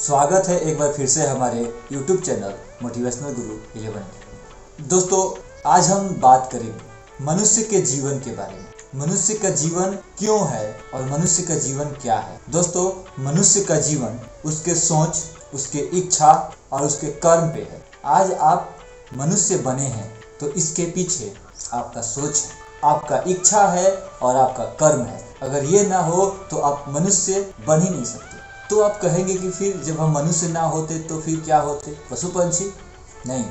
स्वागत है एक बार फिर से हमारे YouTube चैनल मोटिवेशनल गुरु 11। दोस्तों, आज हम बात करेंगे मनुष्य के जीवन के बारे में। मनुष्य का जीवन क्यों है और मनुष्य का जीवन क्या है। दोस्तों, मनुष्य का जीवन उसके सोच, उसके इच्छा और उसके कर्म पे है। आज आप मनुष्य बने हैं तो इसके पीछे आपका सोच है, आपका इच्छा है और आपका कर्म है। अगर ये ना हो तो आप मनुष्य बन ही नहीं सकते। तो आप कहेंगे कि फिर जब हम मनुष्य ना होते तो फिर क्या होते? पशु पंछी? नहीं,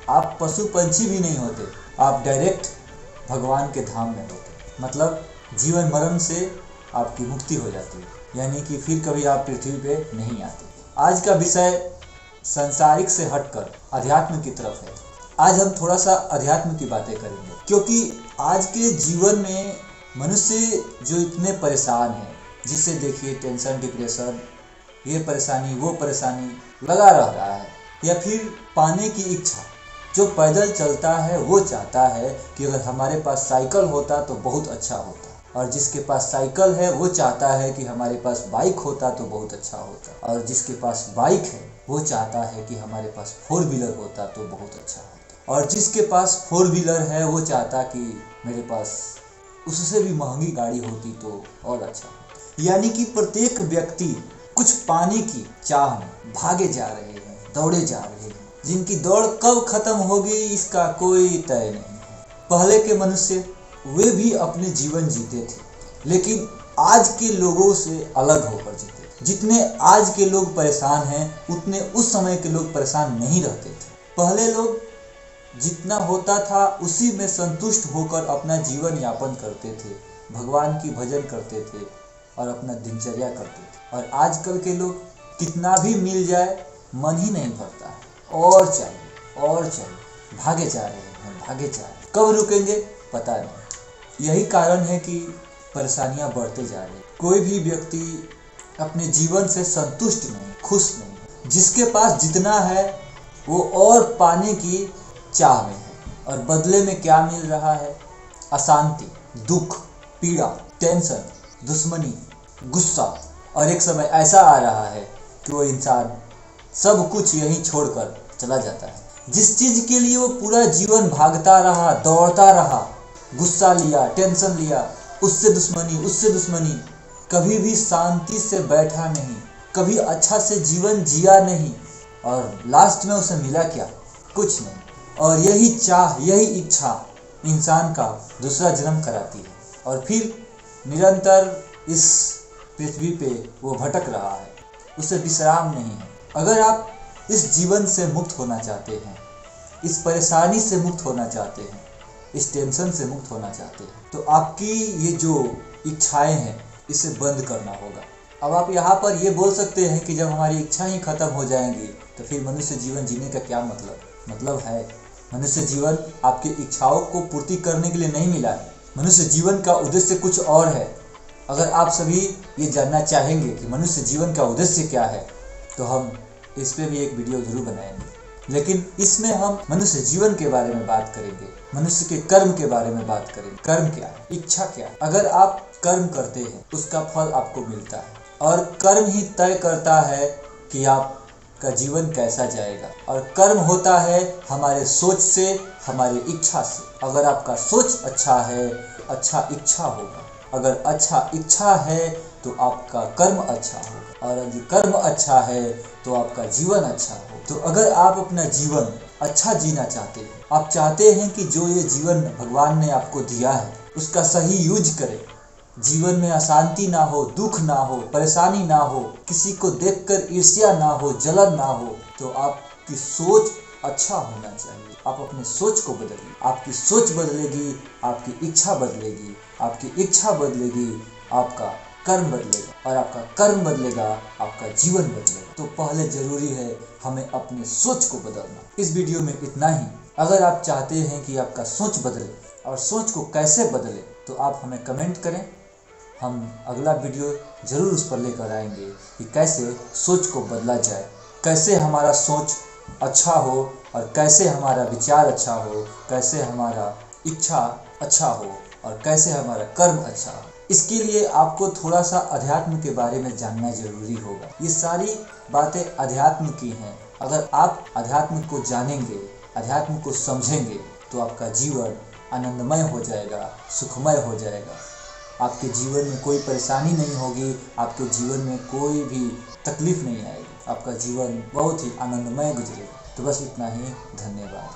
आप पशु पंछी भी नहीं होते, आप डायरेक्ट भगवान के धाम में होते। मतलब जीवन मरण से आपकी मुक्ति हो जाती है, यानी कि फिर कभी आप पृथ्वी पे नहीं आते। आज का विषय सांसारिक से हटकर अध्यात्म की तरफ है। आज हम थोड़ा सा अध्यात्म की बातें करेंगे, क्योंकि आज के जीवन में मनुष्य जो इतने परेशान है, जिससे देखिए टेंशन, डिप्रेशन, ये परेशानी वो परेशानी लगा रह रहा है, या फिर पाने की इच्छा। जो पैदल चलता है वो चाहता है कि अगर हमारे पास साइकिल होता तो बहुत अच्छा होता, और जिसके पास साइकिल है वो चाहता है कि हमारे पास बाइक होता तो बहुत अच्छा होता, और जिसके पास बाइक है वो चाहता है कि हमारे पास 4 व्हीलर होता तो बहुत अच्छा होता, और जिसके पास 4 व्हीलर है वो चाहता कि मेरे पास उससे भी महंगी गाड़ी होती तो और अच्छा होता। यानी कि प्रत्येक व्यक्ति कुछ पाने की चाह में भागे जा रहे हैं, दौड़े जा रहे हैं, जिनकी दौड़ कब खत्म होगी इसका कोई तय नहीं है। पहले के मनुष्य वे भी अपने जीवन जीते थे, लेकिन आज के लोगों से अलग होकर जीते थे। जितने आज के लोग परेशान हैं उतने उस समय के लोग परेशान नहीं रहते थे। पहले लोग जितना होता था उसी में संतुष्ट होकर अपना जीवन यापन करते थे, भगवान की भजन करते थे और अपना दिनचर्या करते थे। और आजकल के लोग कितना भी मिल जाए मन ही नहीं भरता है, और चाहिए, भागे जा रहे हैं, भागे जा रहे हैं। कब रुकेंगे पता नहीं। यही कारण है कि परेशानियां बढ़ते जा रही हैं। कोई भी व्यक्ति अपने जीवन से संतुष्ट नहीं, खुश नहीं। जिसके पास जितना है वो और पाने की चाह में है, और बदले में क्या मिल रहा है? अशांति, दुख, पीड़ा, टेंशन, दुश्मनी, गुस्सा। और एक समय ऐसा आ रहा है कि वो इंसान सब कुछ यहीं छोड़कर चला जाता है। जिस चीज के लिए वो पूरा जीवन भागता रहा, दौड़ता रहा, गुस्सा लिया, टेंशन लिया, उससे दुश्मनी, कभी भी शांति से बैठा नहीं, कभी अच्छा से जीवन जिया नहीं, और लास्ट में उसे मिला क्या? कुछ नहीं। और यही चाह, यही इच्छा इंसान का दूसरा जन्म कराती है, और फिर निरंतर इस पृथ्वी पे वो भटक रहा है, उसे विश्राम नहीं है। अगर आप इस जीवन से मुक्त होना चाहते हैं, इस परेशानी से मुक्त होना चाहते हैं, इस टेंशन से मुक्त होना चाहते हैं, तो आपकी ये जो इच्छाएं हैं इसे बंद करना होगा। अब आप यहाँ पर ये बोल सकते हैं कि जब हमारी इच्छा ही खत्म हो जाएंगी तो फिर मनुष्य जीवन जीने का क्या मतलब है? मनुष्य जीवन आपकी इच्छाओं को पूर्ति करने के लिए नहीं मिला है। मनुष्य जीवन का उद्देश्य कुछ और है। अगर आप सभी ये जानना चाहेंगे कि मनुष्य जीवन का उद्देश्य क्या है तो हम इस पे भी एक वीडियो जरूर बनाएंगे, लेकिन इसमें हम मनुष्य जीवन के बारे में बात करेंगे, मनुष्य के कर्म के बारे में बात करेंगे। कर्म क्या है, इच्छा क्या है? अगर आप कर्म करते हैं उसका फल आपको मिलता है, और कर्म ही तय करता है कि आपका जीवन कैसा जाएगा। और कर्म होता है हमारे सोच से, हमारी इच्छा से। अगर आपका सोच अच्छा है, अच्छा इच्छा होगा। अगर अच्छा इच्छा है तो आपका कर्म अच्छा होगा, और यदि कर्म अच्छा है तो आपका जीवन अच्छा हो। तो अगर आप अपना जीवन अच्छा जीना चाहते हैं, आप चाहते हैं कि जो ये जीवन भगवान ने आपको दिया है उसका सही यूज करें, जीवन में अशांति ना हो, दुख ना हो, परेशानी ना हो, किसी को देखकर ईर्ष्या ना हो, जलन ना हो, तो आपकी सोच अच्छा होना चाहिए। आप अपने सोच को बदलिए। आपकी सोच बदलेगी, आपकी इच्छा बदलेगी, आपकी इच्छा बदलेगी, आपका कर्म बदलेगा, और आपका कर्म बदलेगा, आपका जीवन बदलेगा। तो पहले जरूरी है हमें अपने सोच को बदलना। इस वीडियो में इतना ही। अगर आप चाहते हैं कि आपका सोच बदले, और सोच को कैसे बदले, तो आप हमें कमेंट करें। हम अगला वीडियो जरूर उस पर लेकर आएंगे कि कैसे सोच को बदला जाए, कैसे हमारा सोच अच्छा हो, और कैसे हमारा विचार अच्छा हो, कैसे हमारा इच्छा अच्छा हो, और कैसे हमारा कर्म अच्छा हो। इसके लिए आपको थोड़ा सा अध्यात्म के बारे में जानना जरूरी होगा। ये सारी बातें अध्यात्म की हैं। अगर आप अध्यात्म को जानेंगे, अध्यात्म को समझेंगे, तो आपका जीवन आनंदमय हो जाएगा, सुखमय हो जाएगा। आपके जीवन में कोई परेशानी नहीं होगी, आपके जीवन में कोई भी तकलीफ नहीं आएगी, आपका जीवन बहुत ही आनंदमय गुजरेगा। तो बस इतना ही, धन्यवाद।